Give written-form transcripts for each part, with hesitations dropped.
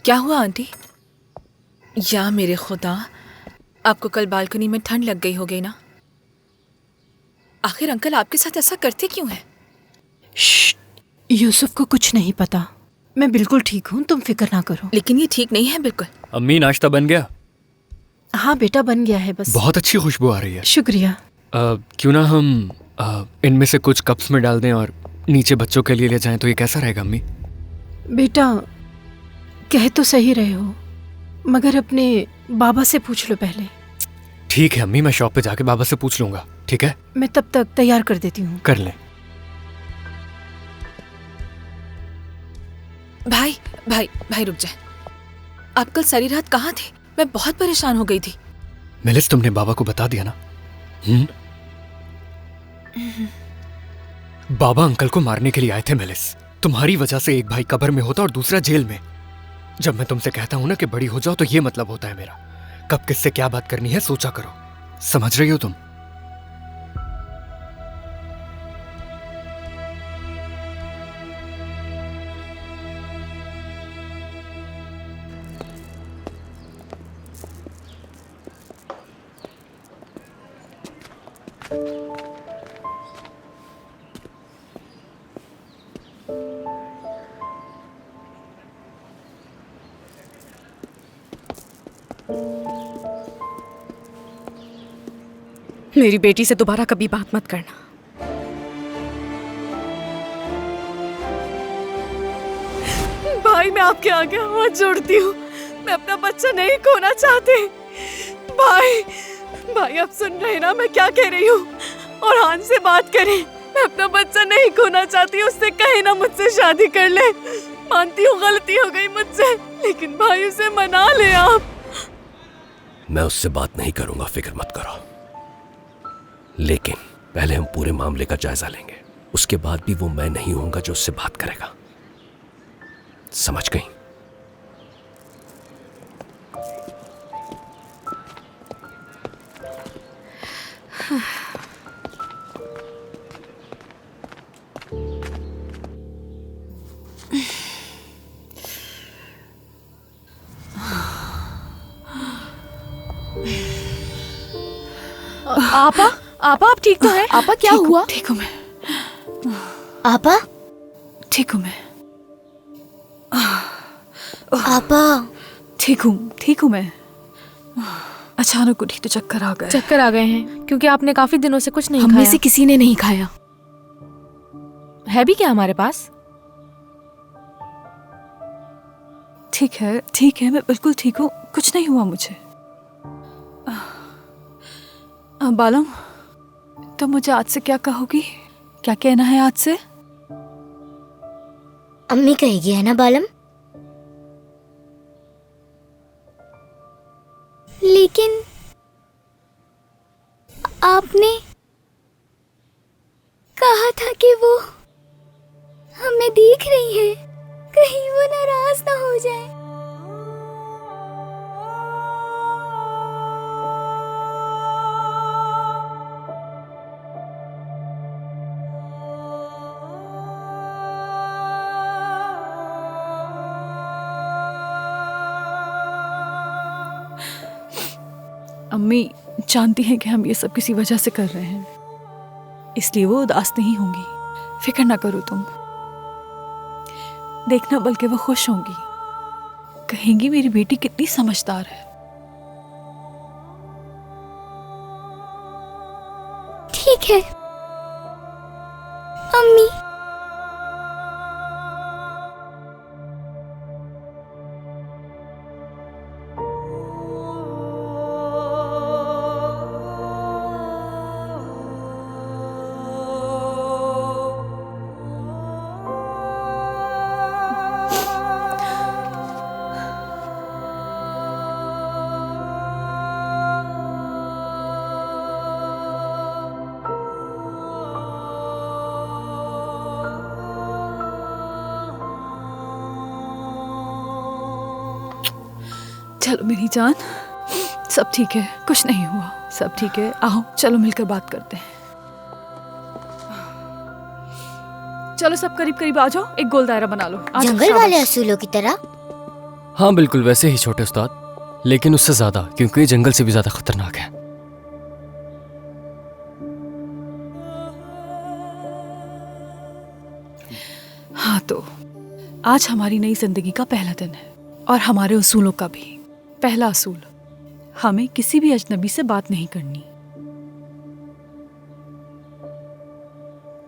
क्या हुआ आंटी? या मेरे खुदा, आपको कल बालकनी में ठंड लग गई होगी ना? आखिर अंकल आपके साथ ऐसा करते क्यों हैं? यूसुफ को कुछ नहीं पता। मैं बिल्कुल ठीक हूँ, तुम फिक्र ना करो। लेकिन ये ठीक नहीं है बिल्कुल। अम्मी, नाश्ता बन गया? हाँ बेटा, बन गया है बस। बहुत अच्छी खुशबू आ रही है। शुक्रिया। क्यों ना हम इनमें से कुछ कप्स में डाल दें और नीचे बच्चों के लिए ले जाएं, तो ये कैसा रहेगा अम्मी? बेटा, कह तो सही रहे हो, मगर अपने बाबा से पूछ लो पहले। ठीक है अम्मी, मैं शॉप पे जाके बाबा से पूछ लूंगा। ठीक है, मैं तब तक तैयार कर देती हूँ। कर लें। भाई भाई भाई रुक जाए। आप कल सारी रात कहाँ थे? मैं बहुत परेशान हो गई थी। मेलिस, तुमने बाबा को बता दिया ना? बाबा अंकल को मारने के लिए आए थे मेलिस। तुम्हारी वजह से एक भाई कब्र में होता और दूसरा जेल में। जब मैं तुमसे कहता हूं ना कि बड़ी हो जाओ, तो ये मतलब होता है मेरा। कब किससे क्या बात करनी है सोचा करो। समझ रही हो तुम? मेरी बेटी से दोबारा कभी बात मत करना। भाई, मैं आपके आगे हाथ जोड़ती हूँ। मैं अपना बच्चा नहीं खोना चाहती। भाई भाई, आप सुन रहे ना मैं क्या कह रही हूँ? और हान से बात करें। मैं अपना बच्चा नहीं खोना चाहती। उससे कहे ना मुझसे शादी कर ले। मानती हूँ गलती हो गई मुझसे, लेकिन भाई उसे मना ले आप। मैं उससे बात नहीं करूंगा, फिक्र मत करो। लेकिन पहले हम पूरे मामले का जायजा लेंगे। उसके बाद भी वो मैं नहीं होऊंगा जो उससे बात करेगा। समझ गई? आपा, आपा आप ठीक तो हैं? आपा क्या हुआ? ठीक हूँ मैं। आपा, ठीक हूँ मैं। आपा, ठीक हूँ मैं। अचानक उठी तो चक्कर आ गए। चक्कर आ गए हैं क्योंकि आपने काफी दिनों से कुछ नहीं हम में खाया। से किसी ने नहीं खाया। है भी क्या हमारे पास? ठीक है, मैं बिल्कुल ठीक हूँ, कुछ नहीं हुआ मुझे। बालम, तुम मुझे आज से क्या कहोगी? क्या कहना है आज से? अम्मी कहेगी है ना बालम? लेकिन आपने कहा था कि वो हमें देख रही है, कहीं वो नाराज ना हो जाए। अम्मी जानती हैं कि हम ये सब किसी वजह से कर रहे हैं, इसलिए वो उदास नहीं होंगी। फिक्र ना करो तुम। देखना, बल्कि वो खुश होंगी। कहेंगी मेरी बेटी कितनी समझदार है। ठीक है अम्मी। चलो मेरी जान, सब ठीक है, कुछ नहीं हुआ, सब ठीक है। आओ चलो मिलकर बात करते हैं। चलो सब करीब करीब आ जाओ, एक गोल दायरा बना लो। आ जाओ, जंगल वाले शाबाश। असूलों की तरह। हाँ बिल्कुल वैसे ही छोटे उस्ताद, लेकिन उससे ज्यादा, क्योंकि ये जंगल से भी ज्यादा खतरनाक है। हाँ तो आज हमारी नई जिंदगी का पहला दिन है और हमारे उसूलों का भी। पहला असूल, हमें किसी भी अजनबी से बात नहीं करनी।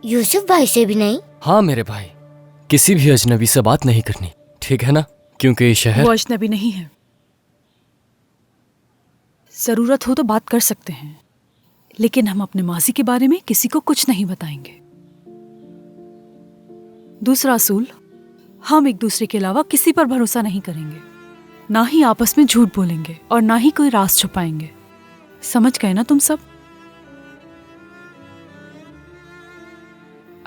यूसुफ भाई से भी नहीं? हाँ मेरे भाई, किसी भी अजनबी से बात नहीं करनी, ठीक है ना? क्योंकि ये शहर वो अजनबी नहीं है। जरूरत हो तो बात कर सकते हैं, लेकिन हम अपने माजी के बारे में किसी को कुछ नहीं बताएंगे। दूसरा असूल, हम एक दूसरे के अलावा किसी पर भरोसा नहीं करेंगे, ना ही आपस में झूठ बोलेंगे और ना ही कोई राज छुपाएंगे। समझ गए ना तुम सब?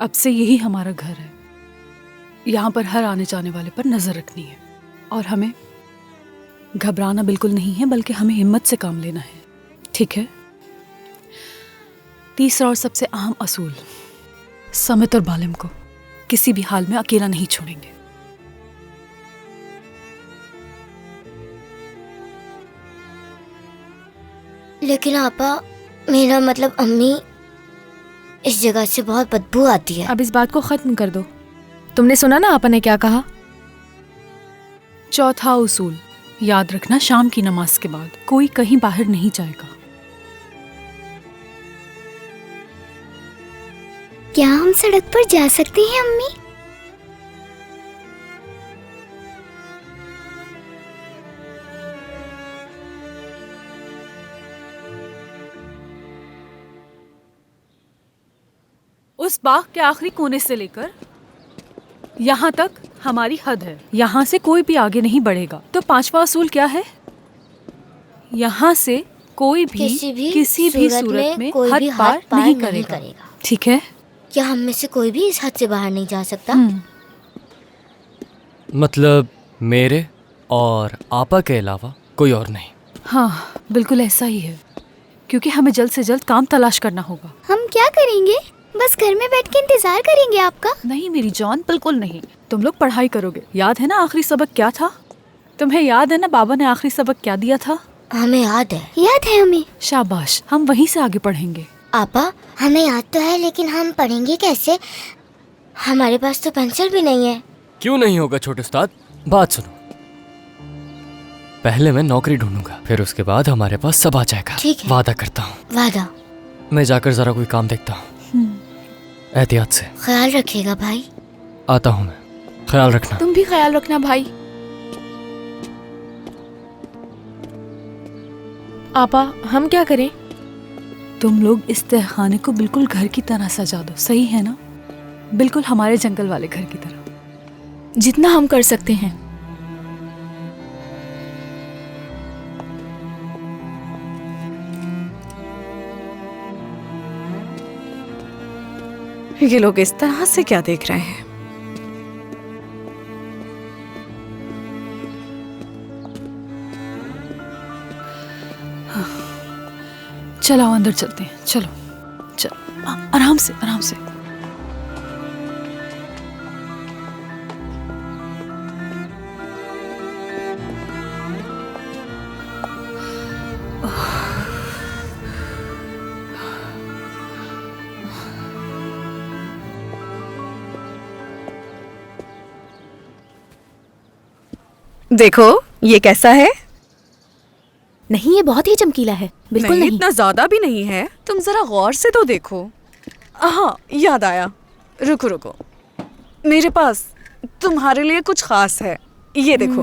अब से यही हमारा घर है। यहाँ पर हर आने जाने वाले पर नजर रखनी है और हमें घबराना बिल्कुल नहीं है, बल्कि हमें हिम्मत से काम लेना है, ठीक है? तीसरा और सबसे अहम असूल, समित और बालिम को किसी भी हाल में अकेला नहीं छोड़ेंगे। लेकिन आपा, मेरा मतलब अम्मी, इस जगह से बहुत बदबू आती है। अब इस बात को खत्म कर दो। तुमने सुना ना आपा ने क्या कहा? चौथा उसूल, याद रखना शाम की नमाज के बाद कोई कहीं बाहर नहीं जाएगा। क्या हम सड़क पर जा सकते हैं अम्मी? उस बाग के आखिरी कोने से लेकर यहाँ तक हमारी हद है। यहाँ से कोई भी आगे नहीं बढ़ेगा। तो पांचवा असूल क्या है? यहाँ से कोई भी किसी भी सूरत में कोई भी हद पार नहीं करेगा, ठीक है? क्या हम में से कोई भी इस हद से बाहर नहीं जा सकता? मतलब मेरे और आपा के अलावा कोई और नहीं। हाँ बिल्कुल ऐसा ही है, क्योंकि हमें जल्द से जल्द काम तलाश करना होगा। हम क्या करेंगे? बस घर में बैठ के इंतजार करेंगे आपका? नहीं मेरी जान, बिल्कुल नहीं। तुम लोग पढ़ाई करोगे। याद है ना आखिरी सबक क्या था? तुम्हें याद है ना बाबा ने आखिरी सबक क्या दिया था? हमें याद है। याद है हमें। शाबाश, हम वहीं से आगे पढ़ेंगे। आपा, हमें याद तो है, लेकिन हम पढ़ेंगे कैसे? हमारे पास तो पेंसिल भी नहीं है। क्यों नहीं होगा छोटे उस्ताद? बात सुनो, पहले मैं नौकरी ढूंढूंगा, फिर उसके बाद हमारे पास सब आ जाएगा। ठीक है। वादा करता हूँ। वादा। मैं जाकर जरा कोई काम देखता हूँ। एहतियात से। ख्याल रखिएगा भाई। आता हूँ मैं, ख्याल रखना। तुम भी ख्याल रखना भाई। आपा हम क्या करें? तुम लोग इस तहखाने को बिल्कुल घर की तरह सजा दो, सही है ना? बिल्कुल हमारे जंगल वाले घर की तरह। जितना हम कर सकते हैं। ये लोग इस तरह से क्या देख रहे हैं? चलो अंदर चलते हैं, चलो चलो, आराम से आराम से। देखो ये कैसा है? नहीं, ये बहुत ही चमकीला है। बिल्कुल नहीं। इतना ज्यादा भी नहीं है। तुम जरा गौर से तो देखो। हाँ याद आया, रुको रुको, मेरे पास तुम्हारे लिए कुछ खास है। ये देखो,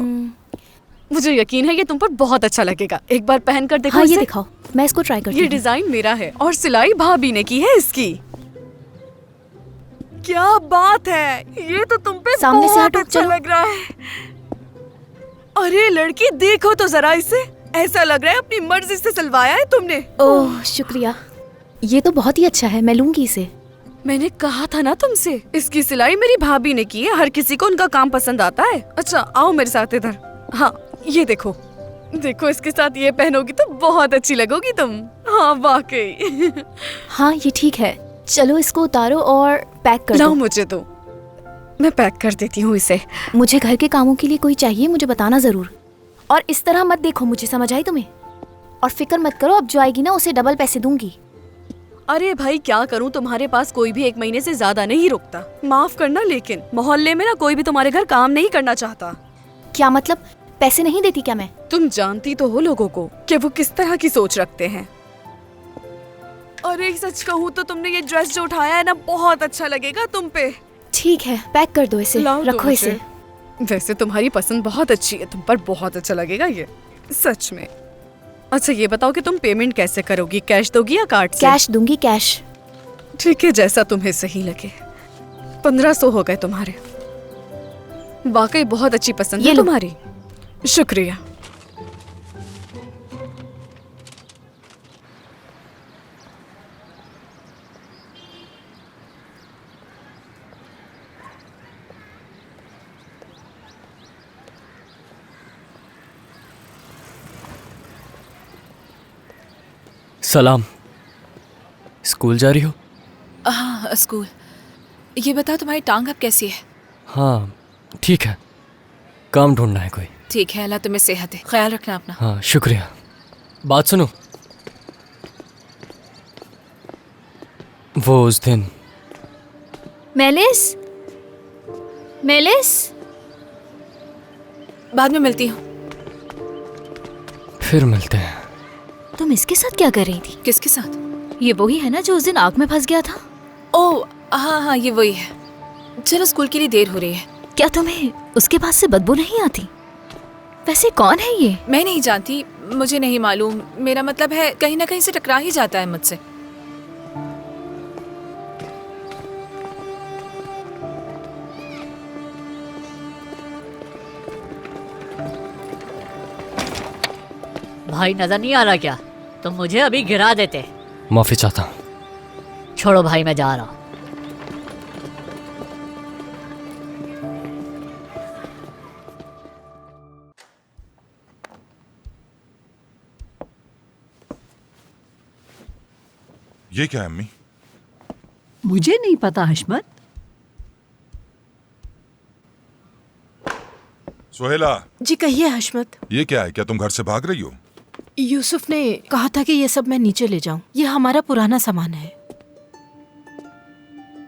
मुझे यकीन है ये तुम पर बहुत अच्छा लगेगा। एक बार पहन कर देखो। हाँ इसे। ये दिखाओ, मैं इसको ट्राई करती ये हूँ। डिजाइन मेरा है और सिलाई भाभी ने की है इसकी। क्या बात है, ये तो तुम पे सामने से बहुत हटो, अच्छा चलो। लग रहा है। अरे लड़की देखो तो जरा इसे, ऐसा लग रहा है अपनी मर्जी से सिलवाया है तुमने। ओह शुक्रिया, ये तो बहुत ही अच्छा है, मैं लूंगी इसे। मैंने कहा था ना तुमसे, इसकी सिलाई मेरी भाभी ने की है। हर किसी को उनका काम पसंद आता है। अच्छा आओ मेरे साथ इधर। हाँ ये देखो, देखो इसके साथ ये पहनोगी तो बहुत अच्छी लगोगी तुम। हाँ वाकई। हाँ ये ठीक है, चलो इसको उतारो और पैक कर लाओ दो। मुझे तो, मैं पैक कर देती हूँ इसे। मुझे घर के कामों के लिए कोई चाहिए, मुझे बताना जरूर। और इस तरह मत देखो मुझे, समझ आई तुम्हें? और फिक्र मत करो, अब जो आएगी ना उसे डबल पैसे दूंगी। अरे भाई क्या करूँ, तुम्हारे पास कोई भी 1 महीने से ज्यादा नहीं रुकता। माफ करना, लेकिन मोहल्ले में ना कोई भी तुम्हारे घर काम नहीं करना चाहता। क्या मतलब, पैसे नहीं देती क्या मैं? तुम जानती तो हो लोगों को कि वो किस तरह की सोच रखते हैं। और एक सच कहूँ तो तुमने ये ड्रेस जो उठाया है ना, बहुत अच्छा लगेगा तुम पे। ठीक है, पैक कर दो इसे, लाओ दो रखो मुझे। इसे। वैसे तुम्हारी पसंद बहुत अच्छी है, तुम पर बहुत अच्छा लगेगा ये, सच में। अच्छा ये बताओ कि तुम पेमेंट कैसे करोगी, कैश दोगी या कार्ड से? कैश दूंगी, कैश। ठीक है, जैसा तुम्हें सही लगे। 1500 हो गए तुम्हारे। वाकई बहुत अच्छी पसंद ये है लो। तुम्हारी, शुक्रिया। सलाम। स्कूल जा रही हो? हाँ स्कूल। ये बताओ तुम्हारी टांग अब कैसी है? हाँ ठीक है, काम ढूंढना है कोई। ठीक है, अल्लाह तुम्हें सेहत दे, ख्याल रखना अपना। हाँ शुक्रिया। बात सुनो, वो उस दिन मेलिस, मेलिस, बाद में मिलती हूँ। फिर मिलते हैं। तुम इसके साथ क्या कर रही थी? किसके साथ? ये वही है ना जो उस दिन आग में फंस गया था? ओह हाँ हाँ, ये वही है। चलो स्कूल के लिए देर हो रही है। क्या तुम्हें उसके पास से बदबू नहीं आती? वैसे कौन है ये? मैं नहीं जानती, मुझे नहीं मालूम। मेरा मतलब है कहीं ना कहीं से टकरा ही जाता है मुझसे। भाई नजर नहीं आ रहा क्या? तुम मुझे अभी गिरा देते। माफी चाहता हूँ। छोड़ो भाई, मैं जा रहा हूँ। ये क्या है अम्मी? मुझे नहीं पता हशमत। सोहेला, जी कहिए हशमत। ये क्या है? क्या तुम घर से भाग रही हो? यूसुफ ने कहा था कि ये सब मैं नीचे ले जाऊं। ये हमारा पुराना सामान है।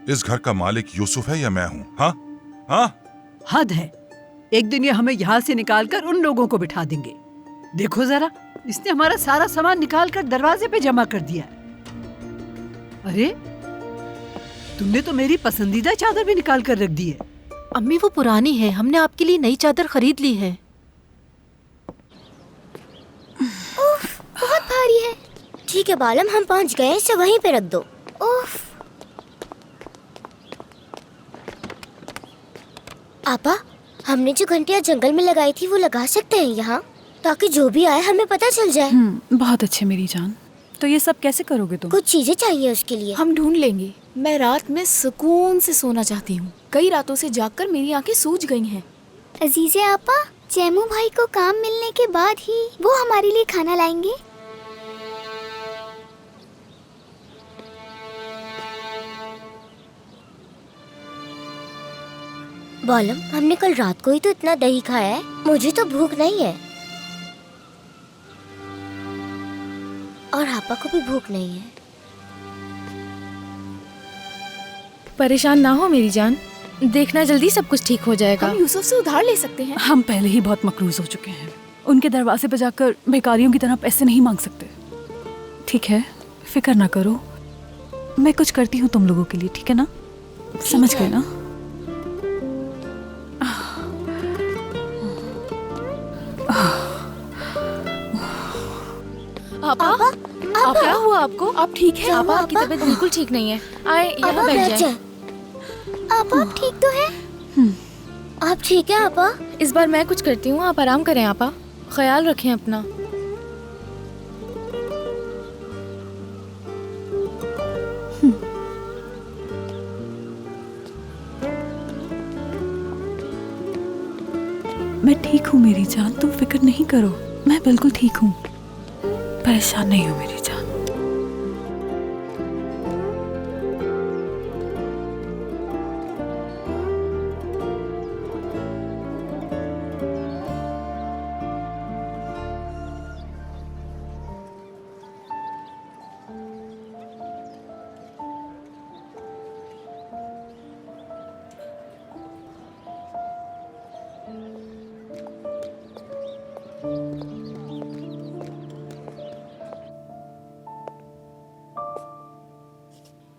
इस घर का मालिक यूसुफ है या मैं हूँ? हाँ हाँ, हद है। एक दिन ये हमें यहाँ से निकालकर उन लोगों को बिठा देंगे। देखो जरा, इसने हमारा सारा सामान निकालकर दरवाजे पे जमा कर दिया। अरे तुमने तो मेरी पसंदीदा चादर भी निकाल कर रख दी है। अम्मी वो पुरानी है, हमने आपके लिए नई चादर खरीद ली है। बहुत भारी है। ठीक है बालम, हम पहुंच गए, इसे वहीं पे रख दो। उफ। आपा, हमने जो घंटियां जंगल में लगाई थी वो लगा सकते हैं यहाँ, ताकि जो भी आए हमें पता चल जाए। बहुत अच्छे मेरी जान। तो ये सब कैसे करोगे तुम? कुछ चीजें चाहिए उसके लिए। हम ढूंढ लेंगे। मैं रात में सुकून से सोना चाहती हूँ। कई रातों से जागकर मेरी आंखें सूज गई हैं। अजीजे आपा, जैमू भाई को काम मिलने के बाद ही वो हमारे लिए खाना लाएंगे। बालम, हमने कल रात को ही तो इतना दही खाया है, मुझे तो भूख नहीं है। और आपा को भी भूख नहीं है। परेशान ना हो मेरी जान, देखना जल्दी सब कुछ ठीक हो जाएगा। हम यूसुफ से उधार ले सकते हैं। हम पहले ही बहुत मकरूज हो चुके हैं। उनके दरवाजे पे जाकर भिखारियों की तरह पैसे नहीं मांग सकते। ठीक है, फिक्र ना करो, मैं कुछ करती हूँ तुम लोगों के लिए, ठीक है ना? समझ गए ना? आपा, क्या हुआ आपको? आप ठीक है? आपा, आपकी तबीयत बिल्कुल ठीक नहीं है। आए यहाँ बैठ जाएं। आपा आप ठीक तो है? आप ठीक है आपा? इस बार मैं कुछ करती हूँ, आप आराम करें। आपा ख्याल रखें अपना। मैं ठीक हूँ मेरी जान, तुम फिक्र नहीं करो। मैं बिल्कुल ठीक हूँ, परेशान नहीं हो मेरी जान।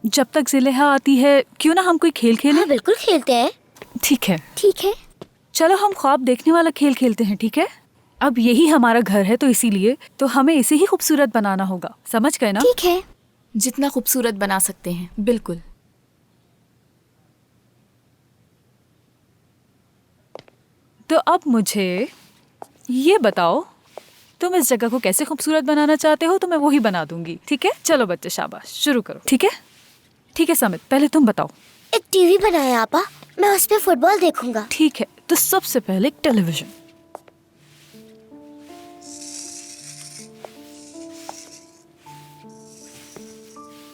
जब तक जिलेहा आती है क्यों ना हम कोई खेल खेलें? हाँ, बिल्कुल खेलते हैं। ठीक है। ठीक है। चलो हम ख्वाब देखने वाला खेल खेलते हैं, ठीक है? अब यही हमारा घर है तो इसीलिए तो हमें इसे ही खूबसूरत बनाना होगा, समझ गए ना? ठीक है। जितना खूबसूरत बना सकते हैं, बिल्कुल। तो अब मुझे ये बताओ, तुम इस जगह को कैसे खूबसूरत बनाना चाहते हो तो मैं वो ही बना दूंगी, ठीक है? चलो बच्चे, शाबाश, शुरू करो। ठीक है? ठीक है समित, पहले तुम बताओ। एक टीवी बनाया आपा, मैं उस पे फुटबॉल देखूंगा। ठीक है, तो सबसे पहले एक टेलीविजन।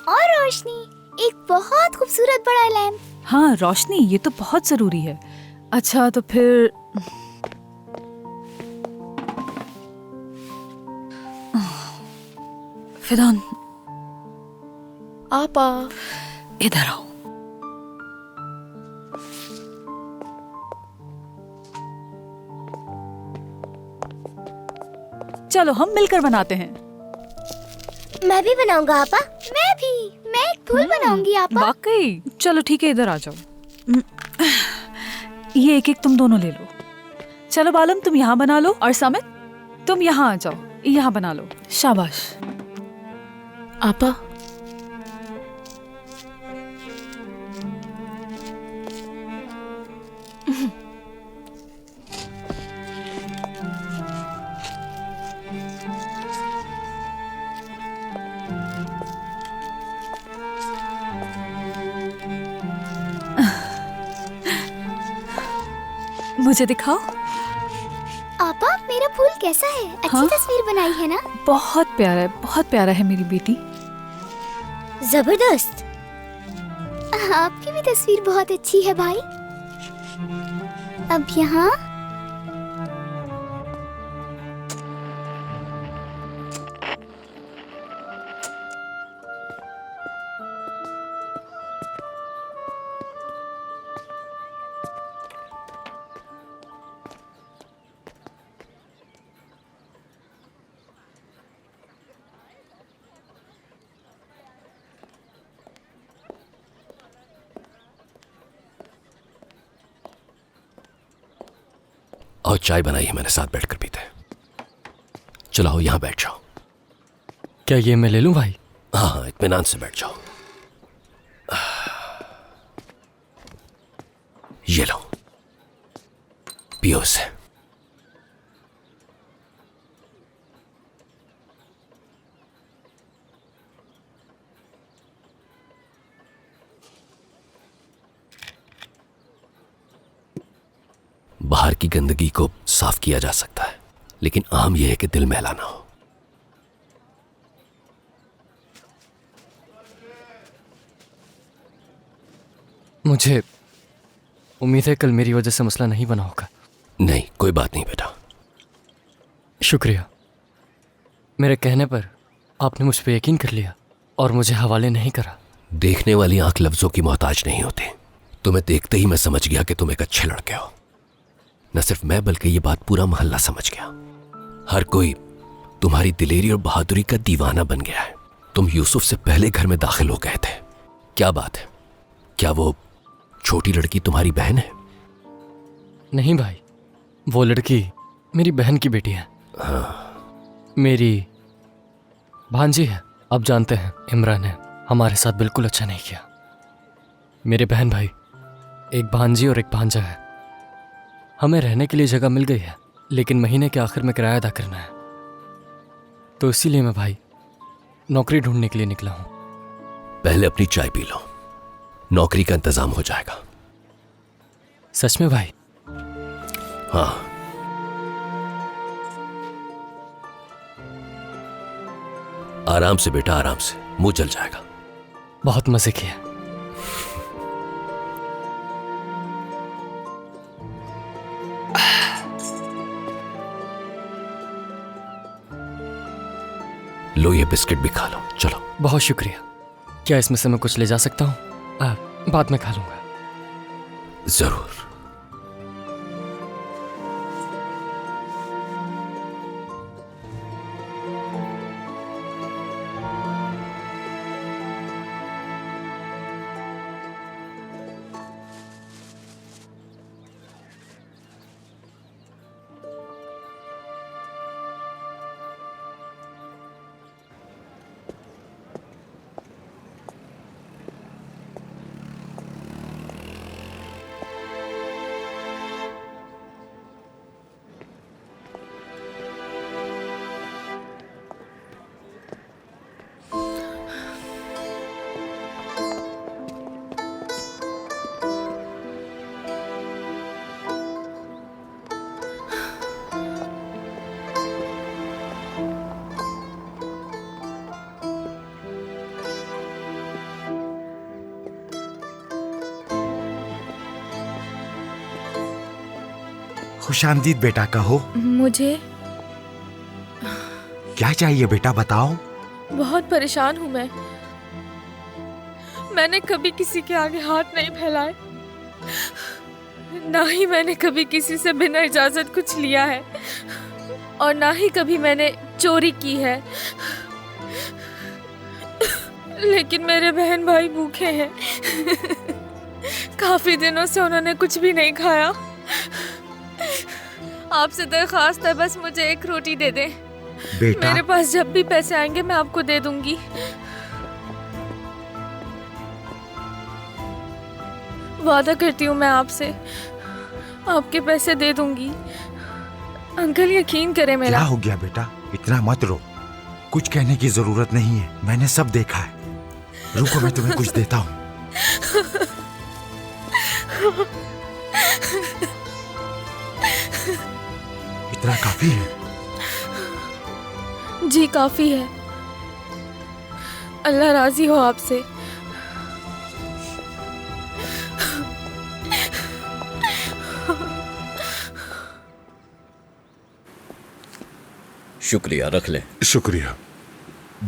और रोशनी, एक बहुत खूबसूरत बड़ा लैंप। हाँ रोशनी, ये तो बहुत जरूरी है। अच्छा तो फिर फिदान, आपा इधर आओ। चलो हम मिलकर बनाते हैं। मैं भी बनाऊंगा आपा। मैं एक फूल बनाऊंगी आपा। वाकई? चलो ठीक है, इधर आ जाओ। ये एक एक तुम दोनों ले लो। चलो बालम, तुम यहाँ बना लो, और समित तुम यहाँ आ जाओ, यहाँ बना लो। शाबाश। आपा मुझे दिखाओ। आपा, मेरा फूल कैसा है? अच्छी हाँ? तस्वीर बनाई है ना? बहुत प्यारा है, बहुत प्यारा है मेरी बेटी। जबरदस्त। आपकी भी तस्वीर बहुत अच्छी है भाई। अब यहाँ और चाय बनाई है मैंने, साथ बैठकर पीते हैं। चलो आओ, यहां बैठ जाओ। क्या ये मैं ले लूं भाई? हाँ हाँ, इत्मीनान से बैठ जाओ। ये लो, पियो से। बाहर की गंदगी को साफ किया जा सकता है, लेकिन अहम यह है कि दिल मैला ना हो। मुझे उम्मीद है कल मेरी वजह से मसला नहीं बना होगा। नहीं, कोई बात नहीं बेटा। शुक्रिया। मेरे कहने पर आपने मुझ पर यकीन कर लिया और मुझे हवाले नहीं करा। देखने वाली आंख लफ्जों की मोहताज नहीं होती। तुम्हें देखते ही मैं समझ गया कि तुम एक अच्छे लड़के हो। न सिर्फ मैं, बल्कि ये बात पूरा मोहल्ला समझ गया। हर कोई तुम्हारी दिलेरी और बहादुरी का दीवाना बन गया है। तुम यूसुफ से पहले घर में दाखिल हो गए थे। क्या बात है, क्या वो छोटी लड़की तुम्हारी बहन है? नहीं भाई, वो लड़की मेरी बहन की बेटी है। हाँ। मेरी भांजी है। अब जानते हैं, इमरान ने हमारे साथ बिल्कुल अच्छा नहीं किया। मेरे बहन भाई, एक भांजी और एक भांजा है। हमें रहने के लिए जगह मिल गई है, लेकिन महीने के आखिर में किराया अदा करना है। तो इसीलिए मैं भाई नौकरी ढूंढने के लिए निकला हूं। पहले अपनी चाय पी लो, नौकरी का इंतजाम हो जाएगा। सच में भाई? हाँ। आराम से बेटा, आराम से, मुंह जल जाएगा। बहुत मजे किया। लो, ये बिस्किट भी खा लो। चलो। बहुत शुक्रिया। क्या इसमें से मैं कुछ ले जा सकता हूँ? बाद में खा लूंगा। जरूर। खुशामदीद बेटा, कहो मुझे क्या चाहिए बेटा, बताओ। बहुत परेशान हूँ मैं। मैंने कभी किसी के आगे हाथ नहीं फैलाए, ना ही मैंने कभी किसी से बिना इजाजत कुछ लिया है, और ना ही कभी मैंने चोरी की है। लेकिन मेरे बहन भाई भूखे हैं। काफी दिनों से उन्होंने कुछ भी नहीं खाया। आपसे दरखास्त है, बस मुझे एक रोटी दे दें। बेटा मेरे पास जब भी पैसे आएंगे मैं आपको दे दूंगी। वादा करती हूँ मैं आपसे, आपके पैसे दे दूंगी। अंकल यकीन करें मेरा। क्या हो गया बेटा, इतना मत रो। कुछ कहने की जरूरत नहीं है, मैंने सब देखा है। रुको मैं तुम्हें कुछ देता हूँ। इतना काफी है? जी काफी है। अल्लाह राजी हो आपसे। शुक्रिया, रख ले। शुक्रिया।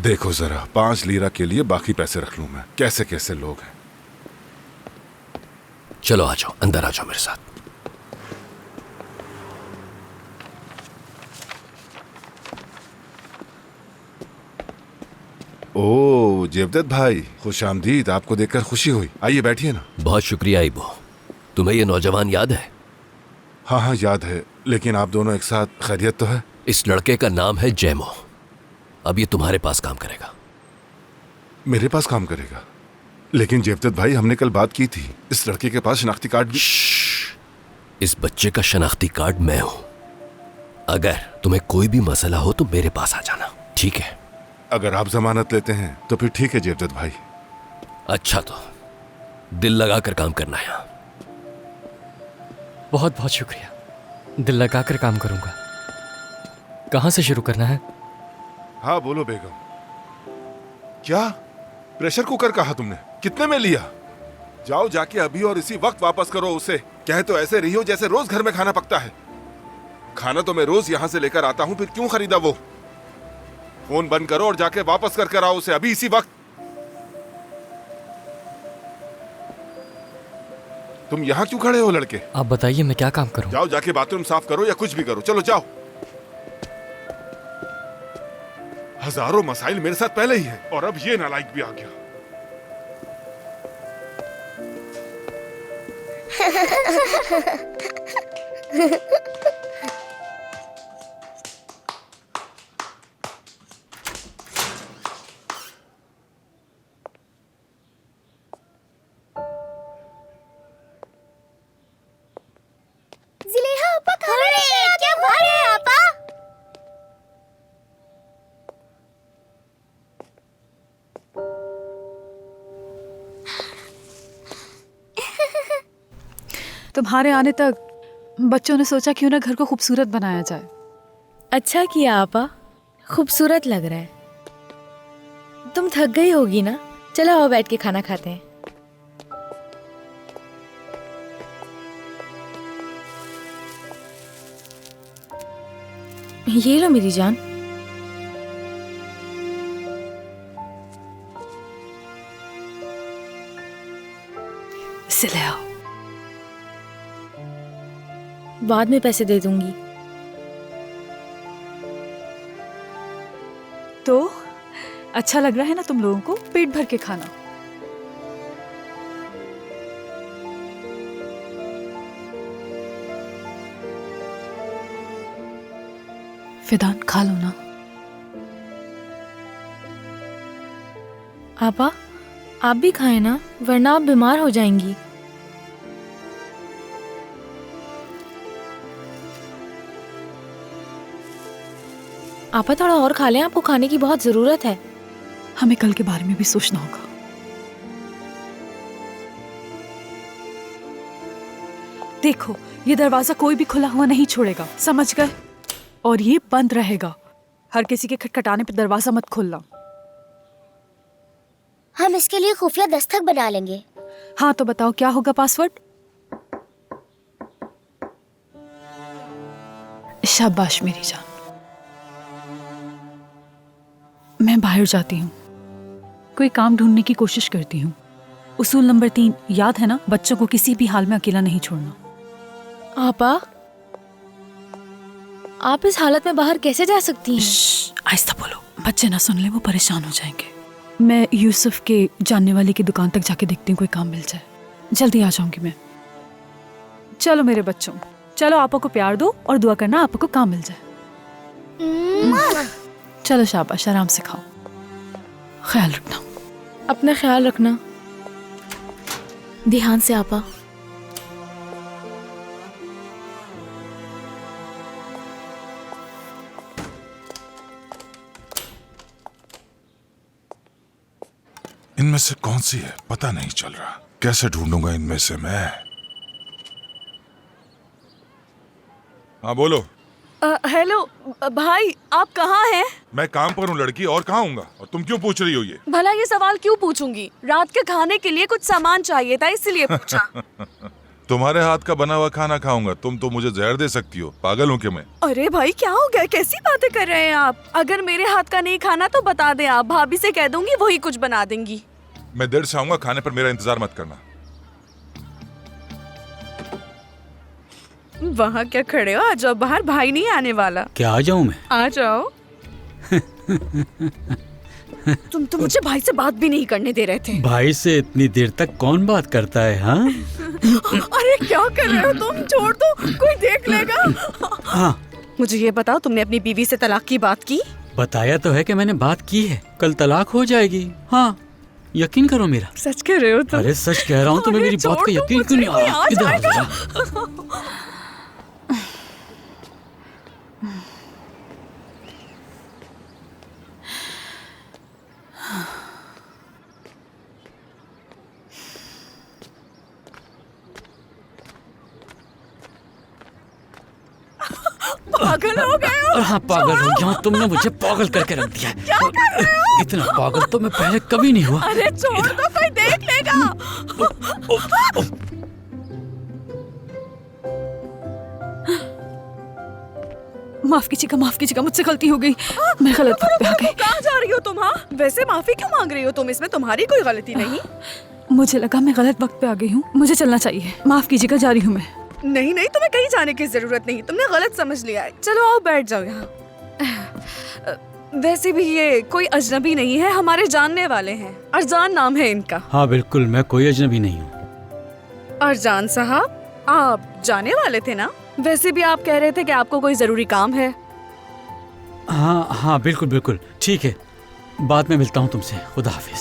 देखो जरा, 5 लीरा के लिए बाकी पैसे रख लूं मैं। कैसे कैसे लोग हैं। चलो आ जाओ, अंदर आ जाओ मेरे साथ। ओ जेवदत भाई, खुशामदीद। आपको देखकर खुशी हुई। आइए बैठिए ना। बहुत शुक्रिया इबो। तुम्हें ये नौजवान याद है? हाँ हाँ याद है, लेकिन आप दोनों एक साथ। खैरियत तो है? इस लड़के का नाम है जैमो। अब ये तुम्हारे पास काम करेगा। मेरे पास काम करेगा? लेकिन जेवदत भाई, हमने कल बात की थी, इस लड़के के पास शनाख्ती कार्ड भी। इस बच्चे का शनाख्ती कार्ड मैं हूं। अगर तुम्हें कोई भी मसला हो तो मेरे पास आ जाना, ठीक है? अगर आप जमानत लेते हैं तो फिर ठीक है जेवदत भाई। अच्छा, तो दिल लगाकर काम करना है। बहुत बहुत शुक्रिया, दिल लगाकर काम करूंगा। कहां से शुरू करना है? हाँ बोलो बेगम। क्या प्रेशर कुकर कहा तुमने? कितने में लिया? जाओ जाके अभी और इसी वक्त वापस करो उसे। कहे तो ऐसे रही हो जैसे रोज घर में खाना पकता है। खाना तो मैं रोज यहां से लेकर आता हूं, फिर क्यों खरीदा वो? फोन बंद करो और जाके वापस करके आओ उसे अभी इसी वक्त। तुम यहां क्यों खड़े हो लड़के? आप बताइए मैं क्या काम करूं? जाओ जाके बाथरूम साफ करो या कुछ भी करो। चलो जाओ। हजारों मसाइल मेरे साथ पहले ही है और अब ये नालायक भी आ गया। जिलेहा आपा खाना लेके आ गया। क्या है आपा? तुम्हारे आने तक बच्चों ने सोचा क्यों ना घर को खूबसूरत बनाया जाए। अच्छा किया आपा, खूबसूरत लग रहा है। तुम थक गई होगी ना, चलो आओ बैठ के खाना खाते हैं। ये लो मेरी जान। इसे ले आओ। बाद में पैसे दे दूंगी। तो अच्छा लग रहा है ना तुम लोगों को पेट भर के खाना? फिदान खा लो ना। आपा आप भी खाएं ना, वरना आप बीमार हो जाएंगी। आपा थोड़ा और खा लें, आपको खाने की बहुत जरूरत है। हमें कल के बारे में भी सोचना होगा। देखो, ये दरवाजा कोई भी खुला हुआ नहीं छोड़ेगा, समझ गए? और ये बंद रहेगा। हर किसी के खटखटाने पे दरवाजा मत खोलना। हम इसके लिए खुफिया दस्तक बना लेंगे। हाँ तो बताओ क्या होगा पासवर्ड? शाबाश मेरी जान। मैं बाहर जाती हूँ, कोई काम ढूंढने की कोशिश करती हूँ। उसूल नंबर 3 याद है ना, बच्चों को किसी भी हाल में अकेला नहीं छोड़ना। आपा, आप इस हालत में बाहर कैसे जा सकती हैं? आहिस्ता बोलो, बच्चे ना सुन ले, वो परेशान हो जाएंगे। मैं यूसुफ के जानने वाले की दुकान तक जाके देखती हूँ कोई काम मिल जाए। जल्दी आ जाऊंगी मैं। चलो मेरे बच्चों, चलो आपा को प्यार दो और दुआ करना आपा को काम मिल जाए। चलो शाबाश, आराम से खाओ, ख्याल रखना। अपना ख्याल रखना। ध्यान से आपा। इनमें से कौन सी है पता नहीं चल रहा। कैसे ढूंढूंगा इनमें से मैं? हाँ बोलो। हेलो भाई, आप कहाँ हैं? मैं काम पर हूँ लड़की, और कहाँ हूँगा? और तुम क्यों पूछ रही हो ये? भला ये सवाल क्यों पूछूंगी? रात के खाने के लिए कुछ सामान चाहिए था, इसलिए पूछा। तुम्हारे हाथ का बना हुआ खाना खाऊंगा? तुम तो मुझे जहर दे सकती हो। पागल हूँ क्या मैं? अरे भाई क्या हो गया, कैसी बातें कर रहे हैं आप? अगर मेरे हाथ का नहीं खाना तो बता दें, आप भाभी से कह दूंगी, वही कुछ बना देंगी। मैं देर से आऊंगा, खाने पर मेरा इंतजार मत करना। वहाँ क्या खड़े हो, आ जाओ बाहर, भाई नहीं आने वाला। क्या आ जाऊं मैं? आ जाओ। तुम तो मुझे भाई से बात भी नहीं करने दे रहे थे। भाई से इतनी देर तक कौन बात करता है? हाँ अरे क्या कर रहे हो तुम? छोड़ दो, कोई देख लेगा। हाँ, मुझे ये बताओ, तुमने अपनी बीवी से तलाक की बात की? बताया तो है कि मैंने बात की है, कल तलाक हो जाएगी। हाँ, यकीन करो मेरा। सच कह रहे हो तुम? अरे सच कह रहा हूँ, तुम्हें मेरी बात का यकीन क्यों नहीं आ रहा? इधर आ जरा। पागल हो गए हो? हाँ पागल हो गया हूँ, तुमने मुझे पागल करके रख दिया है। क्या कर रहे हो? इतना पागल तो मैं पहले कभी नहीं हुआ। अरे छोड़ दो, कोई देख लेगा। माफ कीजिएगा, मुझसे गलती हो गई। मैं गलत वक्त पे आ गई। कहाँ जा रही हो तुम? हाँ वैसे माफी क्यों मांग रही हो तुम? इसमें तुम्हारी कोई गलती नहीं। मुझे लगा मैं गलत वक्त पे आ गई हूँ, मुझे चलना चाहिए। माफ कीजिएगा, जा रही हूँ मैं। नहीं नहीं, तुम्हें कहीं जाने की जरूरत नहीं, तुमने गलत समझ लिया है। चलो आओ बैठ जाओ यहाँ। वैसे भी ये कोई अजनबी नहीं है, हमारे जानने वाले हैं। अरजान नाम है इनका। हाँ बिल्कुल, मैं कोई अजनबी नहीं हूँ। अरजान साहब, आप जाने वाले थे ना? वैसे भी आप कह रहे थे कि आपको कोई जरूरी काम है। हाँ हाँ बिल्कुल बिल्कुल, ठीक है, बाद में मिलता हूँ तुमसे। खुदा हाफिज।